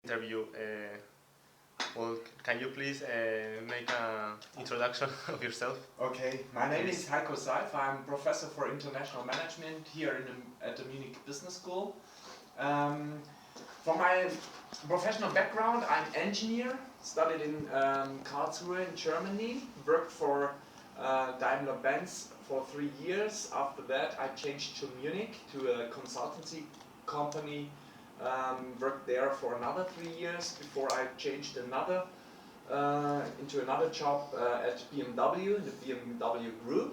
interview. Well, can you please make an introduction of yourself? Okay, my name is Heiko Seif. I'm professor for international management here at the Munich Business School. For my professional background, I'm engineer, studied in Karlsruhe in Germany, worked for Daimler-Benz for 3 years. After that, I changed to Munich to a consultancy company, worked there for another 3 years before I changed into another job at BMW, the BMW Group,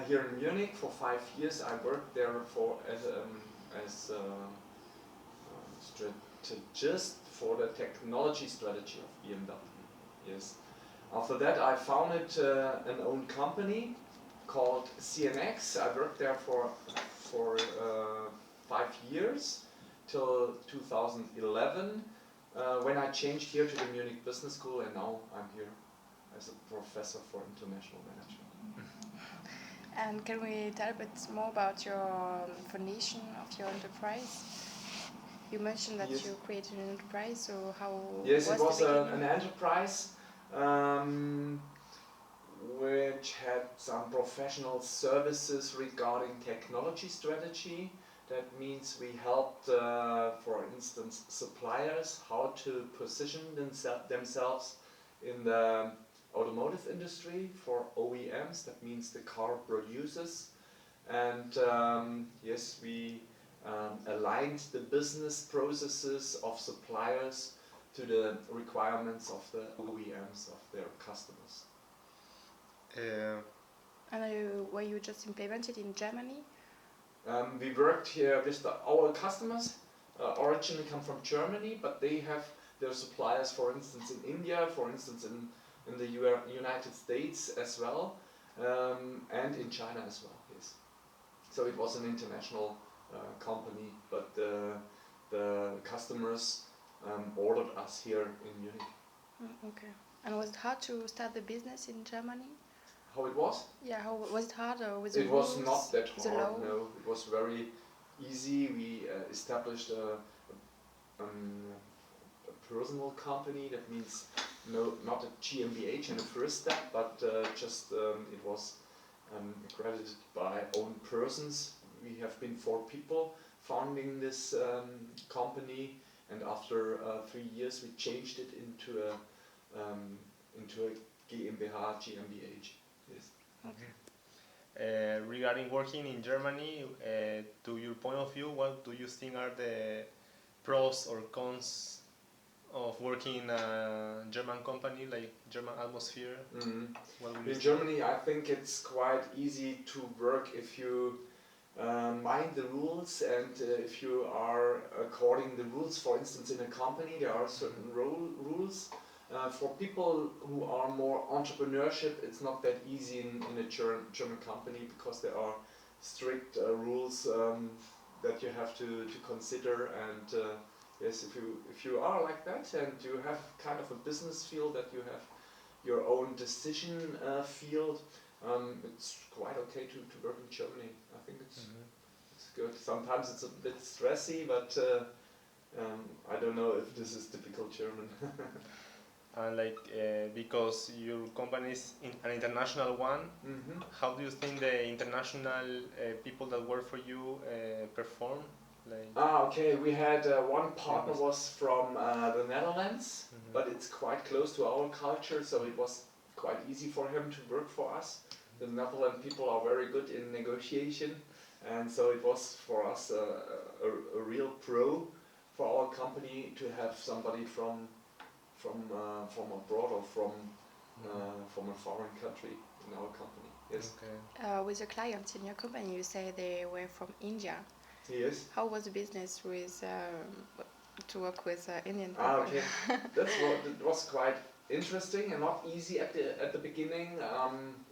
here in Munich for 5 years. I worked there as strategist for the technology strategy of BMW. Yes. After that, I founded an own company called CNX. I worked there for 5 years till 2011. When I changed here to the Munich Business School, and now I'm here as a professor for international management. And can we tell a bit more about your foundation of your enterprise? You mentioned that you created an enterprise, so how Yes, was it was the beginning? an enterprise which had some professional services regarding technology strategy. That means we helped, for instance, suppliers how to position themselves in the automotive industry for OEMs. That means the car producers. And yes, we aligned the business processes of suppliers to the requirements of the OEMs, of their customers. And were you just implemented in Germany? We worked here with our customers, originally come from Germany, but they have their suppliers, for instance, in India, for instance, in the United States as well, and in China as well, yes. So it was an international company, but the customers ordered us here in Munich. Okay. And was it hard to start the business in Germany? How it was? Yeah, how was it hard or was it? It was not that hard. No, it was very easy. We established a personal company. That means not a GmbH in the first step, but just it was accredited by own persons. We have been 4 people founding this company, and after 3 years we changed it into a GmbH, GmbH. Yes. Okay. Regarding working in Germany, to your point of view, what do you think are the pros or cons of working in a German company, like German atmosphere? Mm-hmm. In Germany, I think it's quite easy to work if you mind the rules and if you are according the rules. For instance, in a company there are certain rules. For people who are more entrepreneurship, it's not that easy in a German company because there are strict rules that you have to consider. And yes, if you are like that and you have kind of a business field that you have your own decision field, it's quite okay to work in Germany. I think it's good. Sometimes it's a bit stressy, but I don't know if this is typical German. Because your company is an international one, how do you think the international people that work for you perform? Okay, we had one partner was from the Netherlands, but it's quite close to our culture, so it was quite easy for him to work for us. The Netherlands people are very good in negotiation, and so it was for us a real pro for our company to have somebody from abroad or from a foreign country in our company. Yes. Okay. With your clients in your company, you say they were from India. Yes. How was the business with to work with Indian people? Okay, that was quite interesting and not easy at the beginning.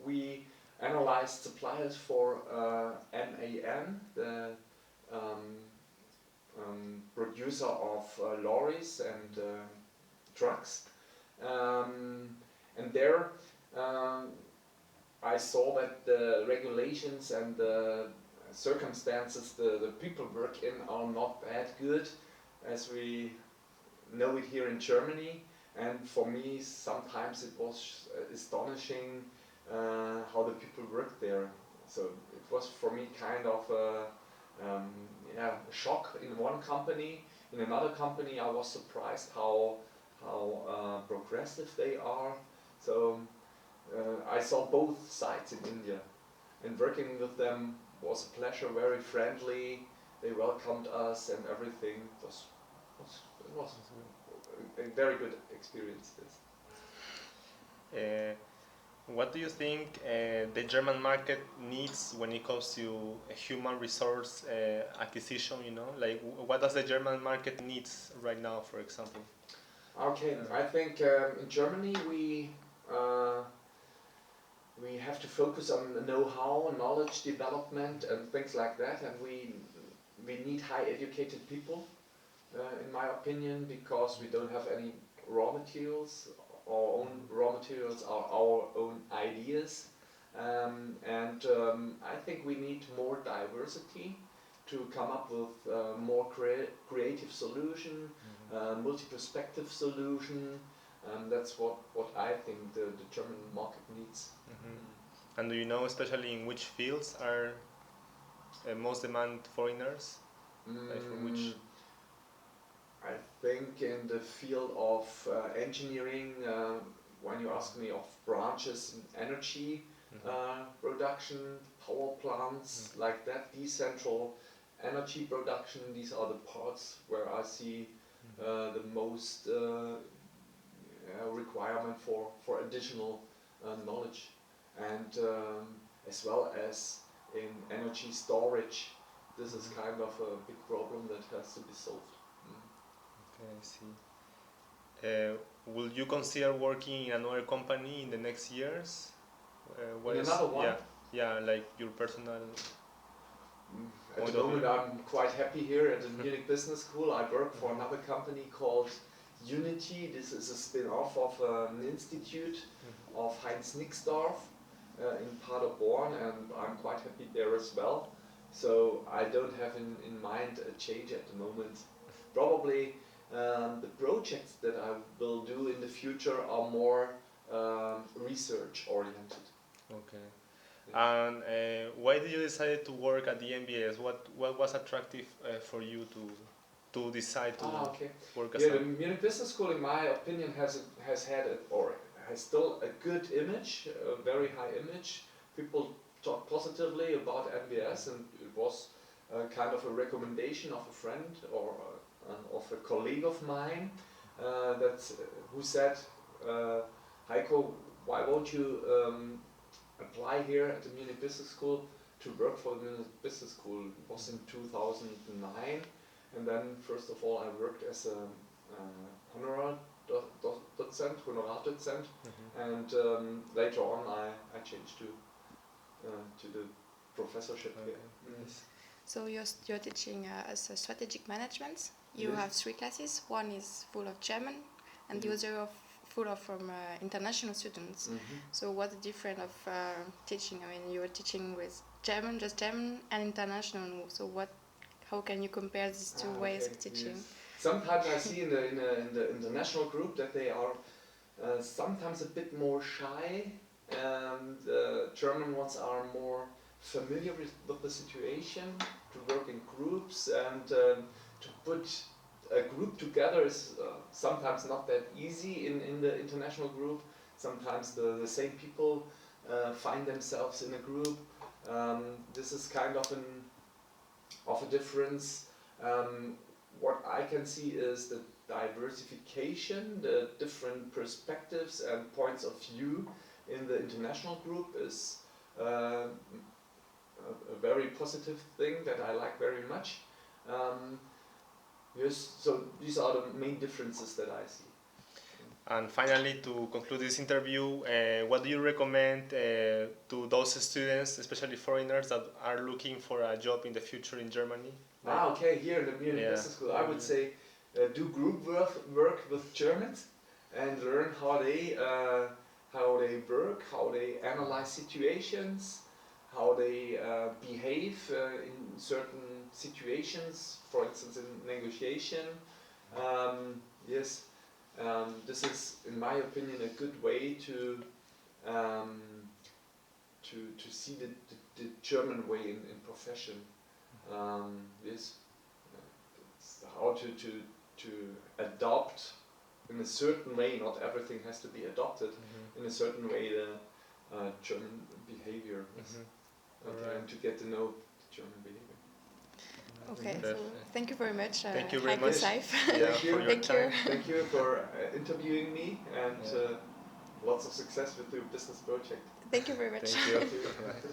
We analyzed suppliers for MAN, the producer of lorries and trucks, and there I saw that the regulations and the circumstances the people work in are not that good as we know it here in Germany, and for me sometimes it was astonishing how the people work there. So it was for me kind of a shock in one company. In another company I was surprised how progressive they are. So I saw both sides in India, and working with them was a pleasure, very friendly. They welcomed us and everything. It was a very good experience. This. What do you think the German market needs when it comes to human resource acquisition? You know, like what does the German market needs right now, for example? Okay, I think in Germany we have to focus on know-how, knowledge development, and things like that, and we need high educated people, in my opinion, because we don't have any raw materials. Our own raw materials are our own ideas, and I think we need more diversity to come up with more creative solution, multi-perspective solution. That's what I think the German market needs. Mm-hmm. And do you know, especially in which fields are most demand foreigners? Like from which? I think in the field of engineering, when you ask me of branches in energy production, power plants, like that, decentral energy production, these are the parts where I see the most requirement for additional knowledge, and as well as in energy storage. This is kind of a big problem that has to be solved. Okay, I see. Will you consider working in another company in the next years? In another one? Yeah, like your personal. At the moment, I'm quite happy here at the Munich Business School. I work for another company called Unity. This is a spin-off of an institute of Heinz Nixdorf in Paderborn, and I'm quite happy there as well. So I don't have in mind a change at the moment. Probably the projects that I will do in the future are more research oriented. Okay. And why did you decide to work at the MBS? What was attractive for you to decide to work as the Munich Business School, in my opinion, has had has still a good image, a very high image. People talk positively about MBS, and it was kind of a recommendation of a friend or of a colleague of mine who said, Heiko, why won't you apply here at the Munich Business School to work for the Munich Business School? It was in 2009, and then first of all I worked as a honorar docent, and later on I changed to the professorship here. So you're teaching as a strategic management. You have 3 classes. One is full of German, and the other full of from international students. So what's the difference of teaching? I mean, you are teaching with German, just German, and international. So how can you compare these two ways of teaching? Yes. Sometimes I see in the international group that they are sometimes a bit more shy, and German ones are more familiar with the situation, to work in groups, and to put a group together is sometimes not that easy in the international group. Sometimes the same people find themselves in a group. This is kind of a difference. What I can see is the diversification, the different perspectives and points of view in the international group is a very positive thing that I like very much. Yes, so these are the main differences that I see. And finally, to conclude this interview, what do you recommend to those students, especially foreigners, that are looking for a job in the future in Germany? Here in the Munich Business School, I would say do group work with Germans and learn how they work, how they analyze situations, how they behave in certain situations, for instance in negotiation. Yes, this is, in my opinion, a good way to see the German way in profession. Yes, it's how to adopt in a certain way. Not everything has to be adopted. In a certain way, the German behavior, and to get to know the German behavior. Okay, so thank you very much. Thank you very Heiko, much. Seif. Yeah, for your time. Thank you for interviewing me, and lots of success with your business project. Thank you very much. Thank you. Bye.